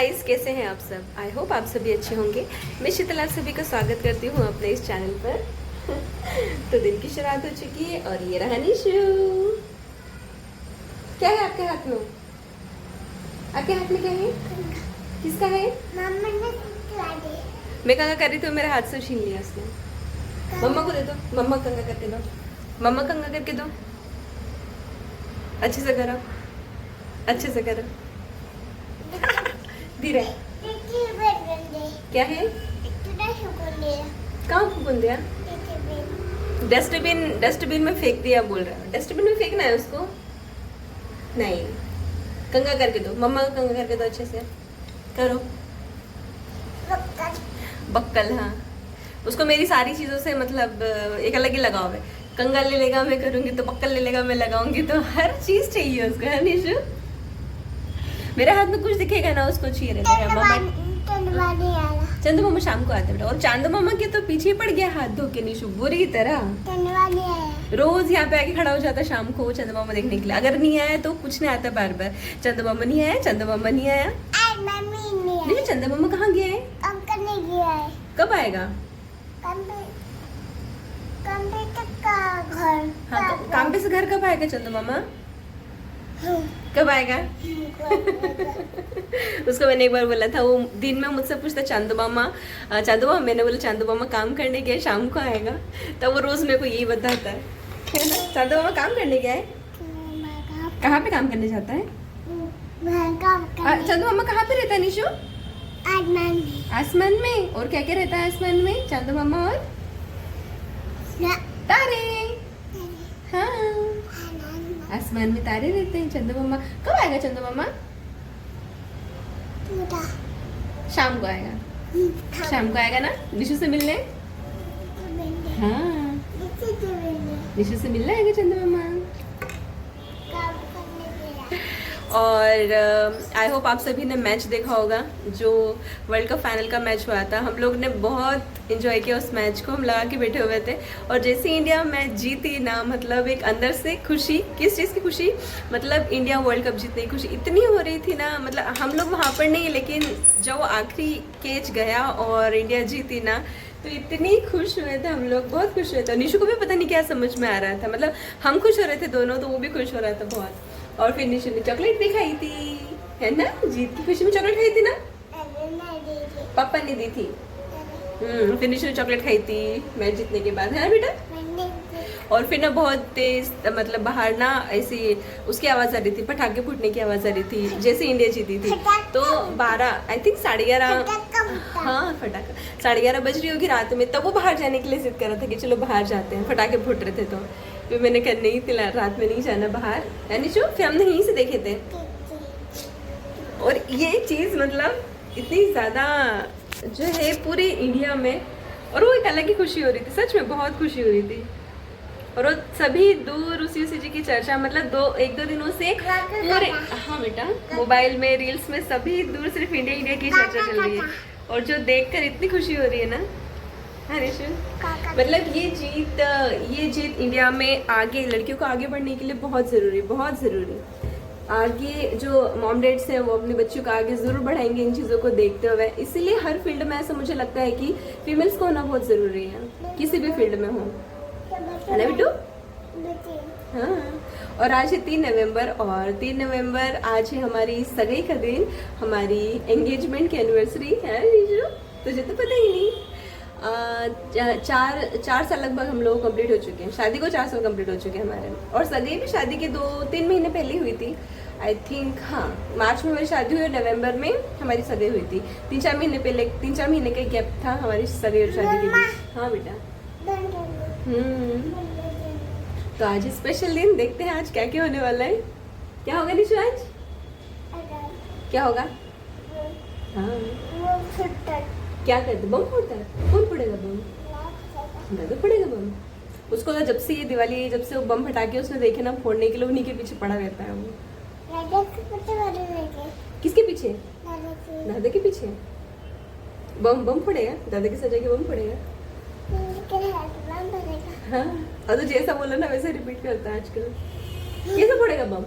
Guys, कैसे हैं आप सब? आई होप आप सभी अच्छे होंगे। मैं शीतल आप सभी का स्वागत करती हूँ अपने इस चैनल पर। तो दिन की शुरुआत हो चुकी है और ये रहा निशु। क्या है आपके हाथ में? आपके हाथ में क्या है? किसका है? मम्मा ने खिला दी। मैं कंगा कर रही थी, मेरे हाथ से छीन लिया उसने। मम्मा को दे दो, मम्मा कंगा करके दो, मम्मा कंगा करके दो। अच्छे से करो, अच्छे से करो। धीरे। क्या है? कहाँ फूकन दिया? डस्टबिन में फेंक दिया बोल रहा है। डस्टबिन में फेंकना है उसको? नहीं, कंगा करके दो, मम्मा को कंगा करके दो, अच्छे से करो। बक्कल, हाँ। उसको मेरी सारी चीज़ों से मतलब एक अलग ही लगाव है। कंगा ले लेगा मैं करूँगी तो, बक्कल ले लेगा मैं लगाऊंगी तो, हर चीज़ चाहिए उसको, है निशु? मेरे हाथ में कुछ दिखेगा ना उसको चीरे देगा मम्मा। चंदू मामा शाम को आते बेटा, और चांदू मामा के तो पीछे पड़ गया हाथ धो के निशु बुरी तरह। रोज यहाँ पे आके खड़ा हो जाता शाम को चंदू मामा देखने के लिए। अगर नहीं आया तो कुछ नहीं आता बार बार, चंदू मामा नहीं आया, चंदू मामा नहीं आया। नहीं, चंदू मामा कहाँ गया है? कब आएगा? हाँ, काम पे से घर कब आएगा चंदू मामा? कब आएगा? उसको मैंने एक बार बोला था, वो दिन में मुझसे पूछता चांदू मामा, मैंने बोला चांदू मामा काम करने गया, शाम को आएगा। तब वो रोज मेरे को यही बताता है ना, चांदू मामा काम करने गया है। कहाँ पे काम करने जाता है? चांदू मामा कहाँ पे रहता है निशु? आसमान में। और क्या क्या रहता है आसमान में चांदू मामा? और तारे। हाँ, आसमान में तारे रहते हैं। चंदू मामा कब आएगा? चंदू मामा शाम को आएगा। शाम को आएगा ना निशु से मिलने? हाँ, निशु से मिलने आएगा चंदू मामा। और आई होप आप सभी ने मैच देखा होगा, जो वर्ल्ड कप फाइनल का मैच हुआ था। हम लोग ने बहुत एंजॉय किया उस मैच को, हम लगा के बैठे हुए थे। और जैसे इंडिया मैच जीती ना, मतलब एक अंदर से खुशी। किस चीज़ की खुशी? मतलब इंडिया वर्ल्ड कप जीतने की खुशी इतनी हो रही थी ना। मतलब हम लोग वहाँ पर नहीं, लेकिन जब वो आखिरी कैच गया और इंडिया जीती ना, तो इतनी खुश हुए थे हम लोग, बहुत खुश हुए थे। निशु को भी पता नहीं क्या समझ में आ रहा था, मतलब हम खुश हो रहे थे दोनों, तो वो भी खुश हो रहा था बहुत। और फिर निशु ने चॉकलेट भी खाई थी, है ना? जीत की खुशी में चॉकलेट खाई थी ना? पापा ने दी थी। फिर निशु ने चॉकलेट खाई थी मैच जीतने के बाद, है ना बेटा? और फिर ना बहुत तेज, मतलब बाहर ना ऐसी उसकी आवाज़ आ रही थी, पटाखे फूटने की आवाज़ आ रही थी, जैसे इंडिया जीती थी। तो 12 आई थिंक 11:30, हाँ फटाखा 11:30 बज रही होगी रात में, तब वो बाहर जाने के लिए जिद कर रहा था कि चलो बाहर जाते हैं, पटाखे फूट रहे थे। तो फिर मैंने कहा नहीं, तिला रात में नहीं जाना बाहर, है निशु? फिर हमने यहीं से देखे थे। और ये चीज़ मतलब इतनी ज़्यादा जो है पूरे इंडिया में, और वो एक अलग ही खुशी हो रही थी, सच में बहुत खुशी हो रही थी। और वो सभी दूर उसी जी की चर्चा, मतलब एक दो दिनों से पूरे, हाँ बेटा, मोबाइल में रील्स में सभी दूर सिर्फ इंडिया की चर्चा चल रही है। और जो देखकर इतनी खुशी हो रही है ना, हाँ निशु, मतलब ये जीत इंडिया में आगे लड़कियों को आगे बढ़ने के लिए बहुत ज़रूरी, बहुत ज़रूरी। आगे जो मॉम डैड्स हैं वो अपने बच्चों को आगे ज़रूर बढ़ाएंगे इन चीज़ों को देखते हुए। इसीलिए हर फील्ड में ऐसा मुझे लगता है कि फीमेल्स को होना बहुत ज़रूरी है, किसी भी फील्ड में हो, है ना बिट्टू? हाँ। और आज है 3 नवंबर, और 3 नवंबर आज है हमारी सगाई का दिन, हमारी एंगेजमेंट की एनिवर्सरी है निशु, तुझे तो पता ही नहीं। 4 साल लगभग हम लोग कंप्लीट हो चुके हैं, शादी को 4 साल कंप्लीट हो चुके हैं हमारे। और सगाई भी शादी के 2-3 महीने पहले हुई थी, आई थिंक। हाँ, मार्च में हमारी शादी हुई और नवंबर में हमारी सगाई हुई थी। 3-4 महीने पहले, 3-4 महीने का गैप था हमारी सगाई और शादी के बीच। हाँ बेटा। तो आज स्पेशल दिन, देखते हैं आज क्या क्या होने वाला है। क्या होगा निशु आज? क्या होगा? हाँ, क्या करते? बम फोड़ता है? कौन फोड़ेगा बम? दादा फोड़ेगा बम। उसको तो जब से ये दिवाली, जब से वो बम फटाके उसने देखे ना फोड़ने के लिए, उन्हीं के पीछे पड़ा रहता है वो। किसके पीछे? दादा के पीछे बम फोड़ेगा, दादा की सजा के बम फोड़ेगा। हाँ, और तो जैसा बोला ना वैसे रिपीट करता है आजकल। कैसे फोड़ेगा बम?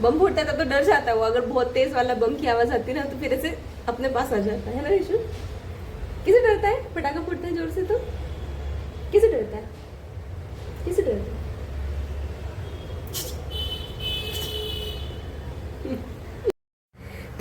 बम फूटता था तो डर जाता है वो, अगर बहुत तेज वाला बम की आवाज आती ना तो फिर ऐसे अपने पास आ जाता है ना निशु? किसे डरता है पटाखा फूटता है जोर से तो? किसे डरता है? किसे डरता है?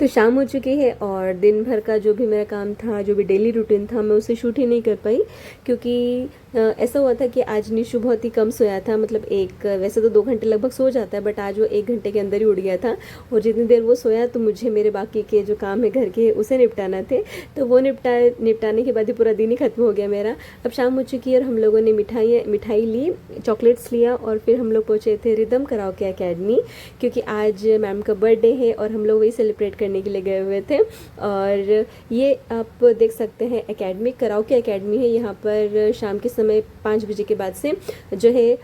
तो शाम हो चुकी है और दिन भर का जो भी मेरा काम था, जो भी डेली रूटीन था, मैं उसे शूट ही नहीं कर पाई क्योंकि ऐसा हुआ था कि आज निशु बहुत ही कम सोया था। मतलब वैसे तो 2 घंटे लगभग सो जाता है, बट आज वो 1 घंटे के अंदर ही उठ गया था। और जितनी देर वो सोया तो मुझे मेरे बाकी के जो काम है घर के उसे निपटाना थे, तो वो निपटाने के बाद ही पूरा दिन ही खत्म हो गया मेरा। अब शाम हो चुकी है और हम लोगों ने मिठाई ली, चॉकलेट्स लिया और फिर हम लोग पहुँचे थे रिदम कराओके एकेडमी, क्योंकि आज मैम का बर्थडे है और हम लोग वही सेलिब्रेट करने के लिए गए हुए थे। और ये आप देख सकते हैं एकेडमी, कराओके एकेडमी है। यहाँ पर शाम के समय 5 बजे के बाद से जो है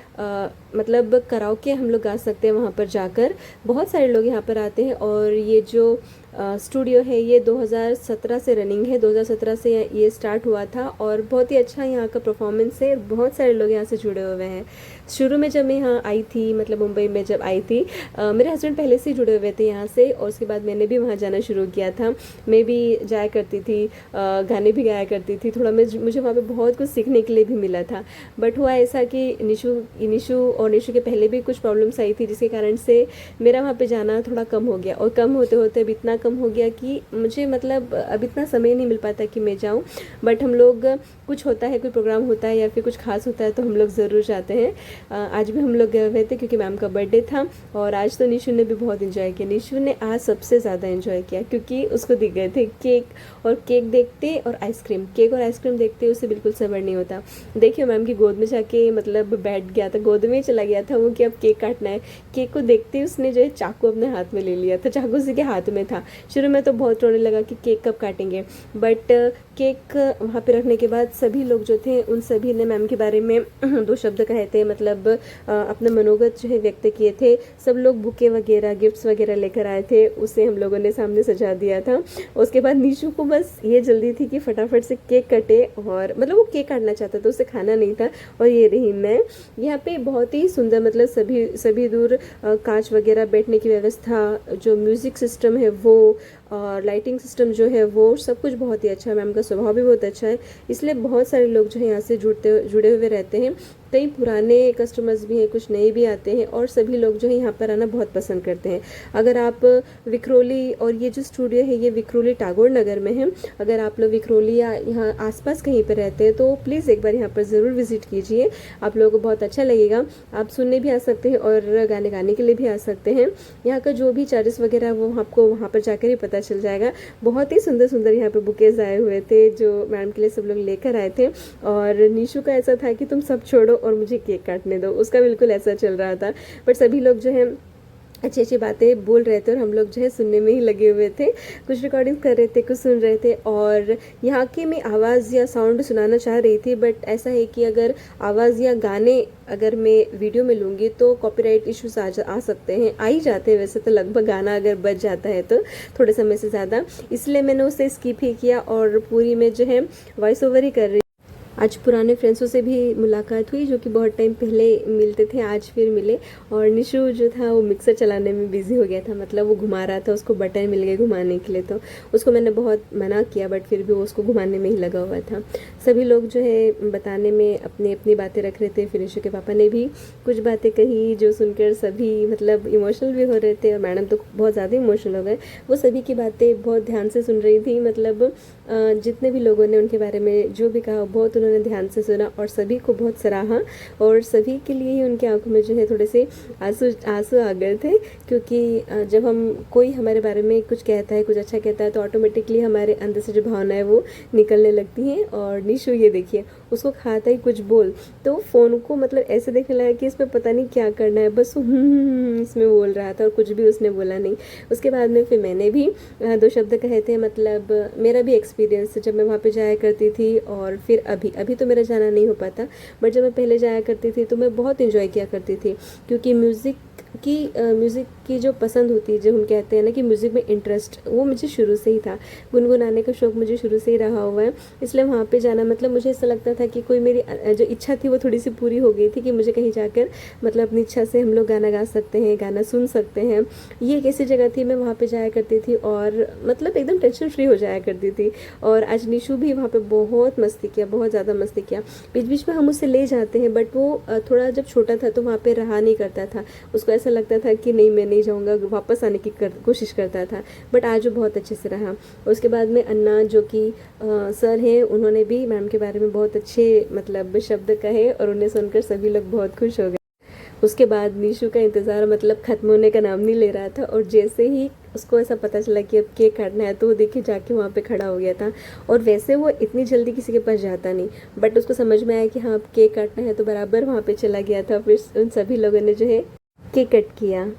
मतलब कराओके हम लोग गा सकते हैं वहाँ पर जाकर। बहुत सारे लोग यहाँ पर आते हैं और ये जो स्टूडियो है ये 2017 से रनिंग है। 2017 से ये स्टार्ट हुआ था और बहुत ही अच्छा यहाँ का परफॉर्मेंस है। बहुत सारे लोग यहाँ से जुड़े हुए हैं। शुरू में जब मैं यहाँ आई थी, मतलब मुंबई में जब आई थी, मेरे हस्बैंड पहले से जुड़े हुए थे यहाँ से और उसके बाद मैंने भी वहाँ जाना शुरू किया था। मैं भी जाया करती थी, गाने भी गाया करती थी। थोड़ा मुझे वहाँ पे बहुत कुछ सीखने के लिए भी मिला था। बट हुआ ऐसा कि निशु के पहले भी कुछ प्रॉब्लम्स आई थी, जिसके कारण से मेरा वहाँ पे जाना थोड़ा कम हो गया और कम होते होते अब इतना कम हो गया कि मुझे मतलब अब इतना समय नहीं मिल पाता कि मैं जाऊँ। बट हम लोग कुछ होता है, कोई प्रोग्राम होता है या फिर कुछ खास होता है तो हम लोग ज़रूर जाते हैं। आज भी हम लोग गए हुए थे क्योंकि मैम का बर्थडे था और आज तो निशु ने भी बहुत इन्जॉय किया। निशु ने आज सबसे ज़्यादा इन्जॉय किया क्योंकि उसको दिख गए थे केक, और केक देखते और आइसक्रीम, केक और आइसक्रीम देखते उसे बिल्कुल सब्र नहीं होता। देखिए मैम की गोद में जाके मतलब बैठ गया था, गोद में ही चला गया था वो कि अब केक काटना है। केक को देखते ही उसने जो है चाकू अपने हाथ में ले लिया था, चाकू उसी के हाथ में था। शुरू में तो बहुत रोने लगा कि केक कब काटेंगे, बट केक वहाँ पे रखने के बाद सभी लोग जो थे उन सभी ने मैम के बारे में 2 शब्द कहे थे, मतलब अपना मनोगत जो है व्यक्त किए थे। सब लोग बुके वगैरह, गिफ्ट्स वगैरह लेकर आए थे, उसे हम लोगों ने सामने सजा दिया था। उसके बाद निशु को बस ये जल्दी थी कि फटाफट से केक कटे, और मतलब वो केक काटना चाहता था, उसे खाना नहीं था। और ये रही मैं यहाँ पे, बहुत ही सुंदर, मतलब सभी दूर कांच वगैरह, बैठने की व्यवस्था, जो म्यूज़िक सिस्टम है वो, और लाइटिंग सिस्टम जो है वो, सब कुछ बहुत ही अच्छा है। मैम का स्वभाव भी बहुत अच्छा है, इसलिए बहुत सारे लोग जो है यहाँ से जुड़े हुए रहते हैं। कई पुराने कस्टमर्स भी हैं, कुछ नए भी आते हैं और सभी लोग जो है यहाँ पर आना बहुत पसंद करते हैं। अगर आप विक्रोली, और ये जो स्टूडियो है ये विक्रोली टागोर नगर में है, अगर आप लोग विक्रोली या यहाँ आसपास कहीं पर रहते हैं तो प्लीज़ एक बार यहाँ पर ज़रूर विजिट कीजिए, आप लोगों को बहुत अच्छा लगेगा। आप सुनने भी आ सकते हैं और गाने गाने के लिए भी आ सकते हैं। यहाँ का जो भी चार्जेस वगैरह वो आपको वहाँ पर जाकर ही पता चल जाएगा। बहुत ही सुंदर सुंदर यहाँ पर बुकेज आए हुए थे जो मैम के लिए सब लोग लेकर आए थे। और निशु का ऐसा था कि तुम सब छोड़ो और मुझे केक काटने दो, उसका बिल्कुल ऐसा चल रहा था। बट सभी लोग जो है अच्छी अच्छी बातें बोल रहे थे और हम लोग जो है सुनने में ही लगे हुए थे। कुछ रिकॉर्डिंग कर रहे थे, कुछ सुन रहे थे। और यहाँ की मैं आवाज़ या साउंड सुनाना चाह रही थी, बट ऐसा है कि अगर आवाज़ या गाने अगर मैं वीडियो में लूँगी तो कॉपीराइट इश्यूज आ सकते हैं, आ ही जाते हैं वैसे तो। लगभग गाना अगर बज जाता है तो थोड़े समय से ज़्यादा, इसलिए मैंने उसे स्किप ही किया और पूरी में जो है वॉइस ओवर ही कर रही। आज पुराने फ्रेंड्सों से भी मुलाकात हुई जो कि बहुत टाइम पहले मिलते थे, आज फिर मिले। और निशु जो था वो मिक्सर चलाने में बिजी हो गया था, मतलब वो घुमा रहा था, उसको बटन मिल गए घुमाने के लिए, तो उसको मैंने बहुत मना किया बट फिर भी वो उसको घुमाने में ही लगा हुआ था। सभी लोग जो है बताने में अपनी अपनी बातें रख रहे थे। फिर निशु के पापा ने भी कुछ बातें कही जो सुनकर सभी मतलब इमोशनल भी हो रहे थे, और मैडम तो बहुत ज़्यादा इमोशनल हो गए। वो सभी की बातें बहुत ध्यान से सुन रही थी, मतलब जितने भी लोगों ने उनके बारे में जो भी कहा बहुत उन्होंने ध्यान से सुना और सभी को बहुत सराहा। और सभी के लिए ही उनकी आंखों में जो है थोड़े से आंसू आ गए थे, क्योंकि जब हम कोई हमारे बारे में कुछ कहता है, कुछ अच्छा कहता है, तो ऑटोमेटिकली हमारे अंदर से जो भावना है वो निकलने लगती हैं। और निशु ये देखिए, उसको खाता ही कुछ बोल तो फ़ोन को मतलब ऐसे देखने लगा कि इसमें पता नहीं क्या करना है, बस इसमें बोल रहा था और कुछ भी उसने बोला नहीं। उसके बाद में फिर मैंने भी 2 शब्द कहे थे, मतलब मेरा भी एक्सपीरियंस जब मैं वहाँ पे जाया करती थी, और फिर अभी तो मेरा जाना नहीं हो पाता, बट जब मैं पहले जाया करती थी तो मैं बहुत इन्जॉय किया करती थी, क्योंकि म्यूज़िक कि म्यूज़िक की जो पसंद होती है, जो हम कहते हैं ना कि म्यूज़िक में इंटरेस्ट, वो मुझे शुरू से ही था। गुनगुनाने का शौक़ मुझे शुरू से ही रहा हुआ है, इसलिए वहाँ पे जाना मतलब मुझे ऐसा लगता था कि कोई मेरी जो इच्छा थी वो थोड़ी सी पूरी हो गई थी कि मुझे कहीं जाकर मतलब अपनी इच्छा से हम लोग गाना गा सकते हैं, गाना सुन सकते हैं। ये एक ऐसी जगह थी, मैं वहाँ पे जाया करती थी और मतलब एकदम टेंशन फ्री हो जाया करती थी। और आज निशु भी वहाँ पे बहुत मस्ती किया, बहुत ज़्यादा मस्ती किया। बीच बीच में हम उसे ले जाते हैं, बट वो थोड़ा जब छोटा था तो वहाँ पे रहा नहीं करता था। उसको ऐसा लगता था कि नहीं मैं नहीं जाऊँगा, वापस आने की कोशिश करता था। बट आज वो बहुत अच्छे से रहा। उसके बाद में अन्ना जो कि सर हैं, उन्होंने भी मैम के बारे में बहुत अच्छे मतलब शब्द कहे और उन्हें सुनकर सभी लोग बहुत खुश हो गए। उसके बाद निशु का इंतज़ार मतलब ख़त्म होने का नाम नहीं ले रहा था, और जैसे ही उसको ऐसा पता चला कि अब केक काटना है तो वो देखिए जाके वहाँ पे खड़ा हो गया था। और वैसे वो इतनी जल्दी किसी के पास जाता नहीं, बट उसको समझ में आया कि हाँ अब केक काटना है तो बराबर वहाँ पे चला गया था। फिर उन सभी लोगों ने जो है केक कट किया।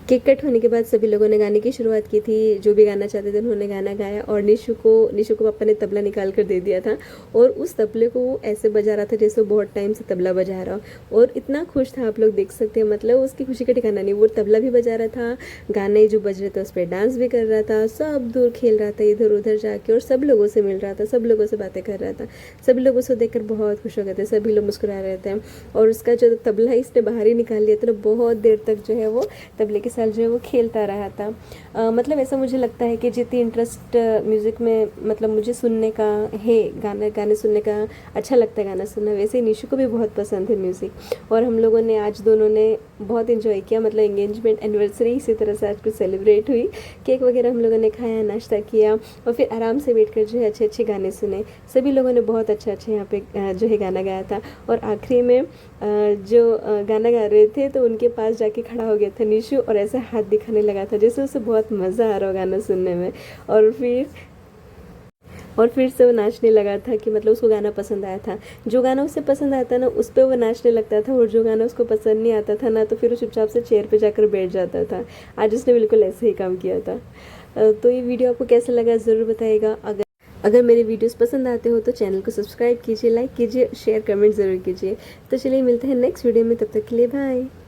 केक कट होने के बाद सभी लोगों ने गाने की शुरुआत की थी। जो भी गाना चाहते थे उन्होंने गाना गाया, और निशु को पापा ने तबला निकाल कर दे दिया था, और उस तबले को वो ऐसे बजा रहा था जैसे वो बहुत टाइम से तबला बजा रहा हो, और इतना खुश था, आप लोग देख सकते हैं। मतलब उसकी खुशी का ठिकाना नहीं। वो तबला भी बजा रहा था, गाने जो बज रहे थे उस पर डांस भी कर रहा था, सब दूर खेल रहा था इधर उधर जाके, और सब लोगों से मिल रहा था, सब लोगों से बातें कर रहा था। सभी लोग उसको देखकर बहुत खुश हो गए थे, सभी लोग मुस्कुरा रहे थे। और उसका जो तबला है इसने बाहर ही निकाल लिया था, बहुत देर तक जो है वो तबले के साथ जो है वो खेलता रहा था। मतलब ऐसा मुझे लगता है कि जितनी इंटरेस्ट म्यूज़िक में मतलब मुझे सुनने का है, गाने सुनने का अच्छा लगता है गाना सुनना, वैसे ही निशु को भी बहुत पसंद है म्यूज़िक। और हम लोगों ने आज दोनों ने बहुत इन्जॉय किया, मतलब एंगेजमेंट एनिवर्सरी इसी तरह से आज कुछ सेलिब्रेट हुई। केक वगैरह हम लोगों ने खाया, नाश्ता किया, और फिर आराम से बैठ कर जो है अच्छे अच्छे गाने सुने। सभी लोगों ने बहुत अच्छा यहाँ पे जो है गाना गाया था। और आखिरी में जो गाना गा रहे थे तो उनके पास जाके खड़ा हो गया था निशु, और ऐसे हाथ दिखाने लगा था जैसे उसे बहुत मज़ा आ रहा हो गाना सुनने में। और फिर से वो नाचने लगा था कि मतलब उसको गाना पसंद आया था। जो गाना उसे पसंद आता ना उस पर वो नाचने लगता था, और जो गाना उसको पसंद नहीं आता था ना तो फिर वो चुपचाप से चेयर पे जाकर बैठ जाता था। आज उसने बिल्कुल ऐसे ही काम किया था। तो ये वीडियो आपको कैसा लगा ज़रूर बताइएगा। अगर मेरे वीडियोस पसंद आते हो तो चैनल को सब्सक्राइब कीजिए, लाइक कीजिए, शेयर कमेंट ज़रूर कीजिए। तो चलिए मिलते हैं नेक्स्ट वीडियो में, तब तक के लिए बाय।